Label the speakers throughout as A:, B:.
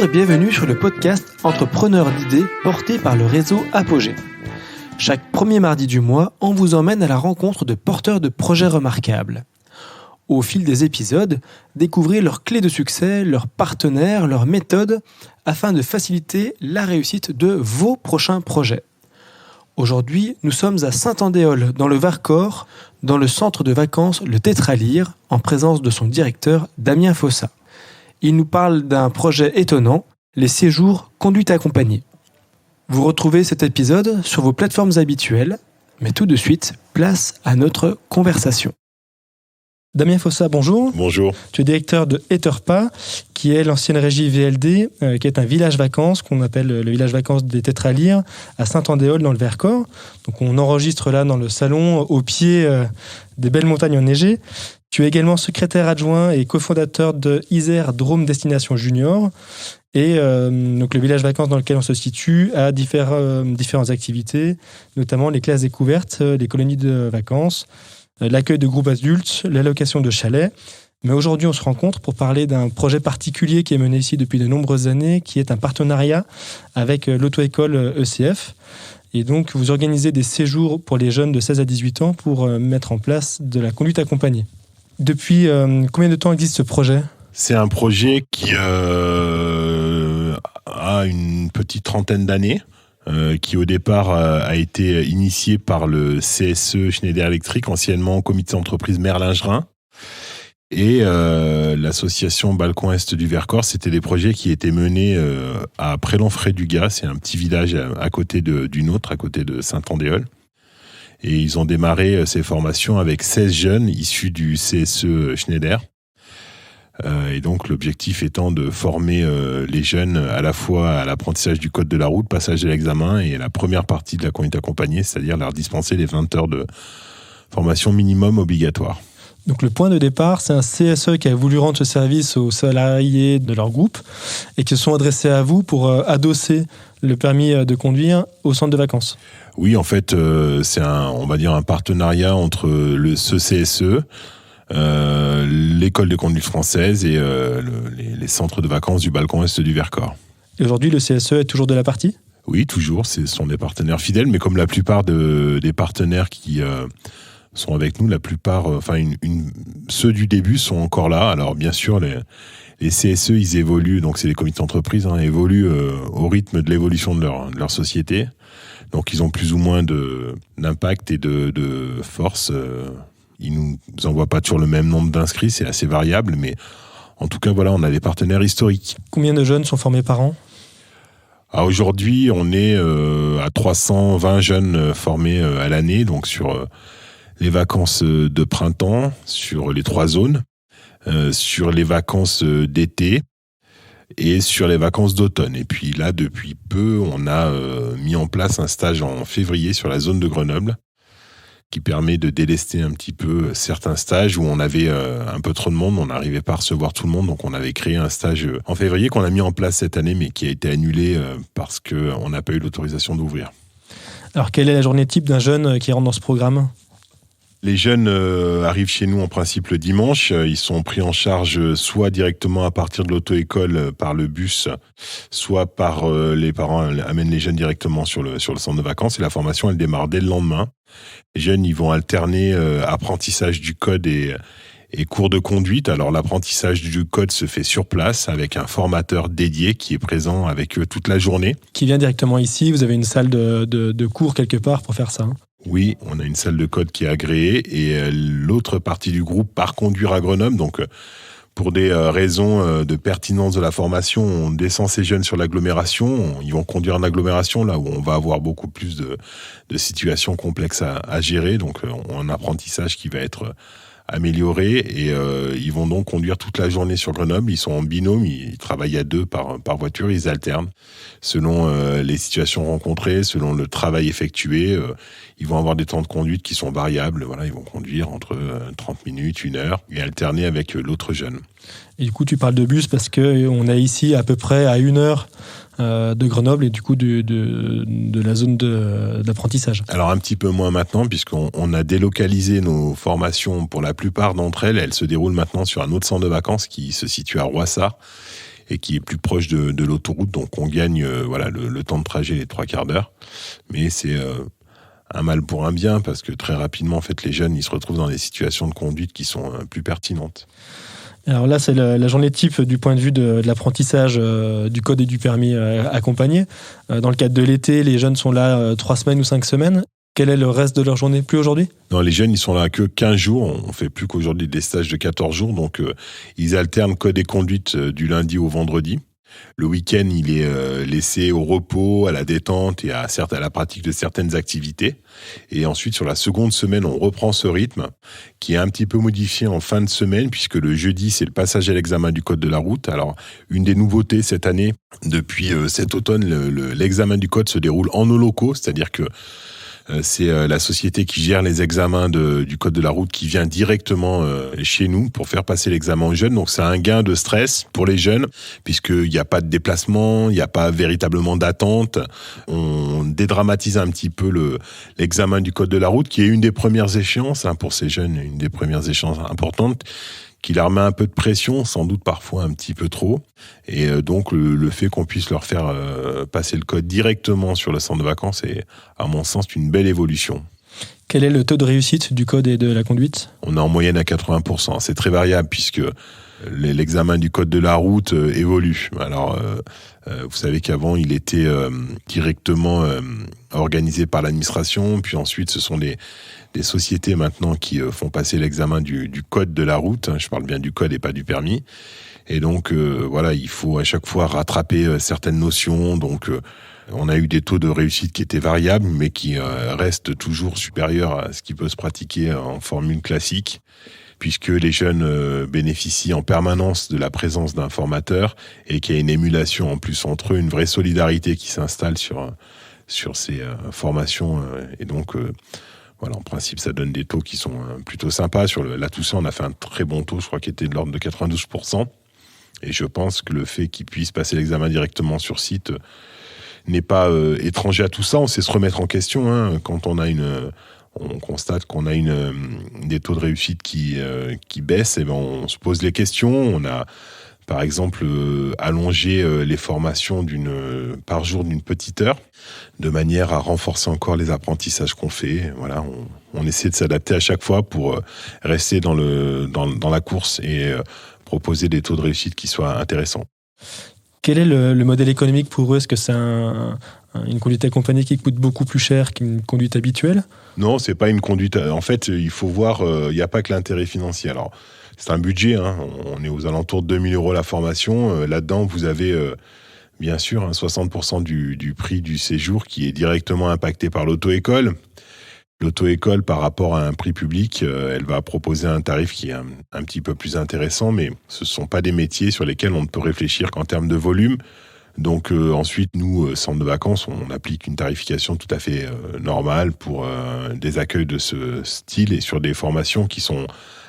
A: et bienvenue sur le podcast Entrepreneurs d'idées porté par le réseau Apogée. Chaque premier mardi du mois, on vous emmène à la rencontre de porteurs de projets remarquables. Au fil des épisodes, découvrez leurs clés de succès, leurs partenaires, leurs méthodes, afin de faciliter la réussite de vos prochains projets. Aujourd'hui, nous sommes à Saint-Andéol, dans le Vercors, dans le centre de vacances Le Tétralyre, en présence de son directeur Damien Fossa. Il nous parle d'un projet étonnant, les séjours conduite accompagnée. Vous retrouvez cet épisode sur vos plateformes habituelles, mais tout de suite, place à notre conversation. Damien Fossa, bonjour.
B: Bonjour.
A: Tu es directeur de Eterpa, qui est l'ancienne régie VLD, qui est un village vacances, qu'on appelle le village vacances des Tétralyres, à Saint-Andéol dans le Vercors. Donc on enregistre là dans le salon, au pied des belles montagnes enneigées. Tu es également secrétaire adjoint et cofondateur de Isère Drôme Destination Junior. Et donc le village vacances dans lequel on se situe a différentes activités, notamment les classes découvertes, les colonies de vacances, l'accueil de groupes adultes, l'allocation de chalets. Mais aujourd'hui, on se rencontre pour parler d'un projet particulier qui est mené ici depuis de nombreuses années, qui est un partenariat avec l'auto-école ECF. Et donc, vous organisez des séjours pour les jeunes de 16 à 18 ans pour mettre en place de la conduite accompagnée. Depuis combien de temps existe ce projet ?
B: C'est un projet qui a une petite trentaine d'années, qui au départ a été initié par le CSE Schneider Electric, anciennement comité d'entreprise Merlingerin, et l'association Balcon Est du Vercors. C'était des projets qui étaient menés à Prélon-Fray-du-Gaz, c'est un petit village à côté du nôtre, à côté de Saint-Andéol. Et ils ont démarré ces formations avec 16 jeunes issus du CSE Schneider. Et donc l'objectif étant de former les jeunes à la fois à l'apprentissage du code de la route, passage de l'examen et la première partie de la conduite accompagnée, c'est-à-dire leur dispenser les 20 heures de formation minimum obligatoire.
A: Donc le point de départ, c'est un CSE qui a voulu rendre ce service aux salariés de leur groupe et qui se sont adressés à vous pour adosser le permis de conduire au centre de vacances.
B: Oui, en fait, c'est un partenariat entre ce CSE, l'école de conduite française et les centres de vacances du Balcon Est du Vercors. Et
A: aujourd'hui, le CSE est toujours de la partie ?
B: Oui, toujours. Ce sont des partenaires fidèles, mais comme la plupart des partenaires qui sont avec nous, la plupart, ceux du début sont encore là. Alors bien sûr, les CSE, ils évoluent, donc c'est les comités d'entreprise, évoluent au rythme de l'évolution de leur société. Donc ils ont plus ou moins d'impact et de force. Ils nous envoient pas toujours le même nombre d'inscrits, c'est assez variable, mais en tout cas, voilà, on a des partenaires historiques.
A: Combien de jeunes sont formés par an ?
B: Aujourd'hui, on est à 320 jeunes formés à l'année, donc sur les vacances de printemps, sur les 3 zones, sur les vacances d'été et sur les vacances d'automne. Et puis là, depuis peu, on a mis en place un stage en février sur la zone de Grenoble qui permet de délester un petit peu certains stages où on avait un peu trop de monde, on n'arrivait pas à recevoir tout le monde, donc on avait créé un stage en février qu'on a mis en place cette année, mais qui a été annulé parce qu'on n'a pas eu l'autorisation d'ouvrir.
A: Alors, quelle est la journée type d'un jeune qui rentre dans ce programme ?
B: Les jeunes arrivent chez nous en principe le dimanche. Ils sont pris en charge soit directement à partir de l'auto-école par le bus, soit par les parents amènent les jeunes directement sur le centre de vacances. Et la formation, elle démarre dès le lendemain. Les jeunes, ils vont alterner apprentissage du code et cours de conduite. Alors l'apprentissage du code se fait sur place avec un formateur dédié qui est présent avec eux toute la journée. Qui vient directement ici. Vous avez une salle de cours quelque part pour faire ça, Oui, on a une salle de code qui est agréée et l'autre partie du groupe part conduire à Grenoble. Donc, pour des raisons de pertinence de la formation, on descend ces jeunes sur l'agglomération. Ils vont conduire en agglomération, là où on va avoir beaucoup plus de situations complexes à gérer. Donc, un apprentissage qui va être amélioré et ils vont donc conduire toute la journée sur Grenoble. Ils sont en binôme, ils travaillent à 2 par voiture, ils alternent selon les situations rencontrées, selon le travail effectué. Ils vont avoir des temps de conduite qui sont variables. Voilà, ils vont conduire entre 30 minutes, 1 heure et alterner avec l'autre jeune. Et du coup, tu parles de bus parce qu'on est ici à peu près à 1 heure de Grenoble et du coup de la zone d'apprentissage. Alors un petit peu moins maintenant puisqu'on a délocalisé nos formations pour la plupart d'entre elles. Elles se déroulent maintenant sur un autre centre de vacances qui se situe à Roissard. et qui est plus proche de l'autoroute. Donc on gagne le temps de trajet, les 3/4 d'heure. Mais c'est un mal pour un bien, parce que très rapidement, en fait, les jeunes, ils se retrouvent dans des situations de conduite qui sont plus pertinentes.
A: Alors là, c'est la journée type du point de vue de l'apprentissage du code et du permis accompagné. Dans le cadre de l'été, les jeunes sont là 3 semaines ou 5 semaines. Quel est le reste de leur journée? Plus aujourd'hui?
B: Non, les jeunes, ils sont là que 15 jours. On fait plus qu'aujourd'hui des stages de 14 jours. Donc, ils alternent code et conduite du lundi au vendredi. Le week-end, il est laissé au repos, à la détente et à la pratique de certaines activités. Et ensuite, sur la seconde semaine, on reprend ce rythme qui est un petit peu modifié en fin de semaine, puisque le jeudi, c'est le passage à l'examen du code de la route. Alors, une des nouveautés cette année, depuis cet automne, l'examen du code se déroule en nos locaux, c'est-à-dire que c'est la société qui gère les examens du code de la route qui vient directement chez nous pour faire passer l'examen aux jeunes. Donc c'est un gain de stress pour les jeunes, puisqu'il n'y a pas de déplacement, il n'y a pas véritablement d'attente. On dédramatise un petit peu l'examen du code de la route, qui est une des premières échéances pour ces jeunes, une des premières échéances importantes, qui leur met un peu de pression, sans doute parfois un petit peu trop. Et donc, le fait qu'on puisse leur faire passer le code directement sur le centre de vacances est, à mon sens, une belle évolution.
A: Quel est le taux de réussite du code et de la conduite?
B: On est en moyenne à 80%. C'est très variable, puisque l'examen du code de la route évolue. Alors, vous savez qu'avant, il était directement organisé par l'administration, puis ensuite, ce sont des sociétés maintenant qui font passer l'examen du code de la route. Je parle bien du code et pas du permis. Et donc, il faut à chaque fois rattraper certaines notions. Donc, on a eu des taux de réussite qui étaient variables, mais qui restent toujours supérieurs à ce qui peut se pratiquer en formule classique, puisque les jeunes bénéficient en permanence de la présence d'un formateur et qu'il y a une émulation en plus entre eux, une vraie solidarité qui s'installe sur ces formations. Et donc, en principe, ça donne des taux qui sont plutôt sympas. Sur la Toussaint, on a fait un très bon taux, je crois qu'il était de l'ordre de 92%. Et je pense que le fait qu'ils puissent passer l'examen directement sur site n'est pas étranger à tout ça. On sait se remettre en question quand on constate qu'on a des taux de réussite qui baissent. Et on se pose les questions. On a, par exemple, allongé les formations par jour d'une petite heure, de manière à renforcer encore les apprentissages qu'on fait. Voilà, on essaie de s'adapter à chaque fois pour rester dans la course et proposer des taux de réussite qui soient intéressants.
A: Quel est le modèle économique pour eux? Est-ce que c'est une conduite accompagnée qui coûte beaucoup plus cher qu'une conduite habituelle?
B: Non, c'est pas une conduite. En fait, il faut voir, il n'y a pas que l'intérêt financier. Alors, c'est un budget, on est aux alentours de 2 000 € la formation. Là-dedans, vous avez bien sûr 60% du prix du séjour qui est directement impacté par l'auto-école. L'auto-école, par rapport à un prix public, elle va proposer un tarif qui est un petit peu plus intéressant, mais ce ne sont pas des métiers sur lesquels on ne peut réfléchir qu'en termes de volume. Donc ensuite, nous, centre de vacances, on applique une tarification tout à fait normale pour des accueils de ce style et sur des formations qui sont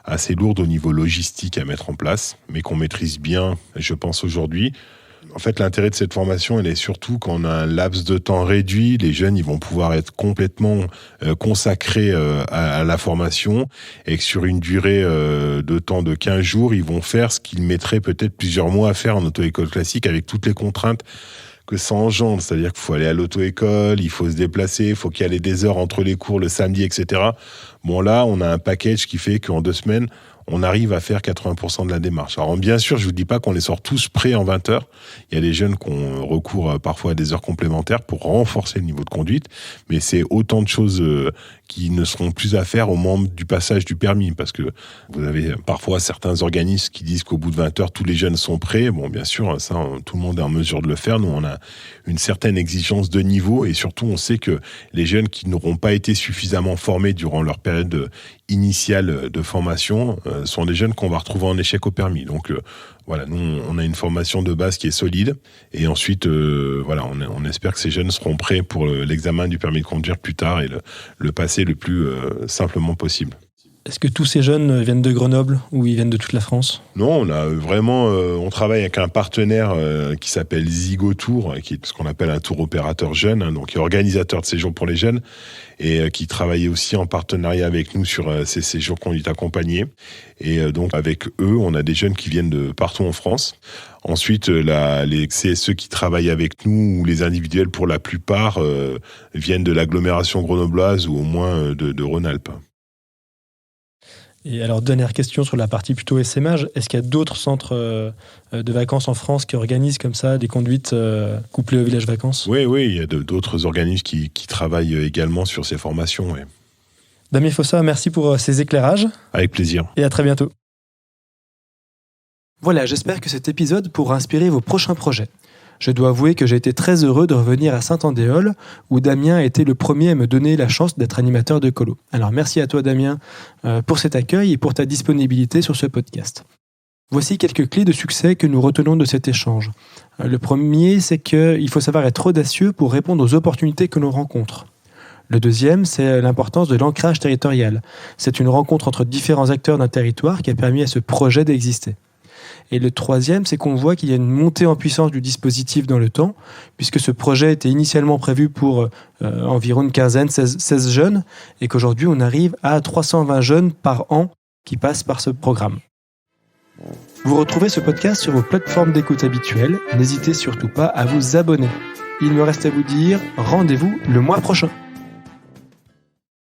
B: assez lourdes au niveau logistique à mettre en place, mais qu'on maîtrise bien, je pense, aujourd'hui. En fait, l'intérêt de cette formation, elle est surtout quand on a un laps de temps réduit. Les jeunes, ils vont pouvoir être complètement consacrés à la formation, et que sur une durée de temps de 15 jours, ils vont faire ce qu'ils mettraient peut-être plusieurs mois à faire en auto-école classique, avec toutes les contraintes que ça engendre. C'est-à-dire qu'il faut aller à l'auto-école, il faut se déplacer, il faut qu'il y ait des heures entre les cours le samedi, etc. Bon, là, on a un package qui fait qu'en 2 semaines, on arrive à faire 80% de la démarche. Alors bien sûr, je vous dis pas qu'on les sort tous prêts en 20 heures. Il y a des jeunes qui ont recours parfois à des heures complémentaires pour renforcer le niveau de conduite, mais c'est autant de choses qui ne seront plus à faire au moment du passage du permis, parce que vous avez parfois certains organismes qui disent qu'au bout de 20 heures, tous les jeunes sont prêts. Bon, bien sûr, ça, tout le monde est en mesure de le faire. Nous, on a une certaine exigence de niveau, et surtout, on sait que les jeunes qui n'auront pas été suffisamment formés durant leur période initiale de formation sont des jeunes qu'on va retrouver en échec au permis. Donc voilà, nous on a une formation de base qui est solide, et ensuite on espère que ces jeunes seront prêts pour l'examen du permis de conduire plus tard et le passer le plus simplement possible.
A: Est-ce que tous ces jeunes viennent de Grenoble ou ils viennent de toute la France ?
B: Non, on travaille avec un partenaire qui s'appelle Zigo Tour, qui est ce qu'on appelle un tour opérateur jeune, donc qui est organisateur de séjours pour les jeunes et qui travaille aussi en partenariat avec nous sur ces séjours conduite accompagnée. Et donc avec eux, on a des jeunes qui viennent de partout en France. Ensuite, les CSE qui travaillent avec nous ou les individuels, pour la plupart, viennent de l'agglomération grenobloise ou au moins de Rhône-Alpes.
A: Et alors, dernière question sur la partie plutôt essaimage. Est-ce qu'il y a d'autres centres de vacances en France qui organisent comme ça des conduites couplées au village vacances ?
B: Oui, il y a d'autres organismes qui travaillent également sur ces formations. Ouais.
A: Damien Fossa, merci pour ces éclairages.
B: Avec plaisir.
A: Et à très bientôt. Voilà, j'espère que cet épisode pourra inspirer vos prochains projets. Je dois avouer que j'ai été très heureux de revenir à Saint-Andéol, où Damien a été le premier à me donner la chance d'être animateur de colo. Alors merci à toi Damien pour cet accueil et pour ta disponibilité sur ce podcast. Voici quelques clés de succès que nous retenons de cet échange. Le premier, c'est qu'il faut savoir être audacieux pour répondre aux opportunités que l'on rencontre. Le deuxième, c'est l'importance de l'ancrage territorial. C'est une rencontre entre différents acteurs d'un territoire qui a permis à ce projet d'exister. Et le troisième, c'est qu'on voit qu'il y a une montée en puissance du dispositif dans le temps, puisque ce projet était initialement prévu pour environ une quinzaine, 16 jeunes, et qu'aujourd'hui on arrive à 320 jeunes par an qui passent par ce programme. Vous retrouvez ce podcast sur vos plateformes d'écoute habituelles. N'hésitez surtout pas à vous abonner. Il me reste à vous dire rendez-vous le mois prochain.